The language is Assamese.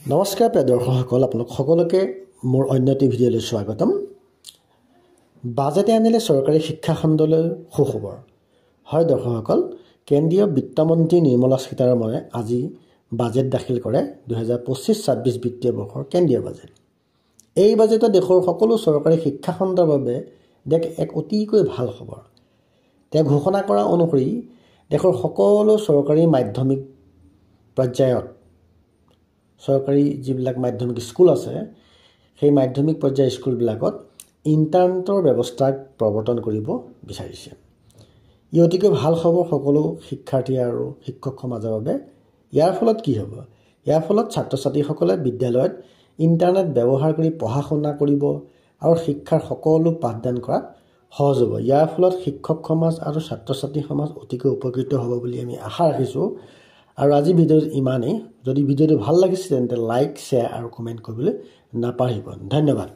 নমস্কাৰ প্ৰিয় দৰ্শকসকল, আপোনালোক সকলোকে মোৰ অন্য এটি ভিডিঅ'লৈ স্বাগতম। বাজেটে আনিলে চৰকাৰী শিক্ষা খণ্ডলৈ সুখবৰ। হয় দৰ্শকসকল, কেন্দ্ৰীয় বিত্তমন্ত্ৰী নিৰ্মলা সীতাৰমণে আজি বাজেট দাখিল কৰে 2025-26 বিত্তীয় বৰ্ষৰ কেন্দ্ৰীয় বাজেট। এই বাজেটত দেশৰ সকলো চৰকাৰী শিক্ষা খণ্ডৰ বাবে এক অতিকৈ ভাল খবৰ। তেওঁ ঘোষণা কৰা অনুসৰি দেশৰ সকলো চৰকাৰী মাধ্যমিক পৰ্যায়ত চৰকাৰী যিবিলাক মাধ্যমিক স্কুল আছে সেই মাধ্যমিক পৰ্যায়ৰ স্কুলবিলাকত ইণ্টাৰনেটৰ ব্যৱস্থা প্ৰৱৰ্তন কৰিব বিচাৰিছে। ই অতিকৈ ভাল খবৰ সকলো শিক্ষাৰ্থী আৰু শিক্ষক সমাজৰ বাবে। ইয়াৰ ফলত কি হ'ব? ইয়াৰ ফলত ছাত্ৰ ছাত্ৰীসকলে বিদ্যালয়ত ইণ্টাৰনেট ব্যৱহাৰ কৰি পঢ়া শুনা কৰিব আৰু শিক্ষাৰ সকলো পাঠদান কৰাত সহজ হ'ব। ইয়াৰ ফলত শিক্ষক সমাজ আৰু ছাত্ৰ ছাত্ৰী সমাজ অতিকৈ উপকৃত হ'ব বুলি আমি আশা ৰাখিছোঁ। আৰু আজি ভিডিঅ'টো ইমানেই। যদি ভিডিঅ'টো ভাল লাগিছে তেন্তে লাইক, শ্বেয়াৰ আৰু কমেণ্ট কৰিবলৈ নাপাহৰিব। ধন্যবাদ।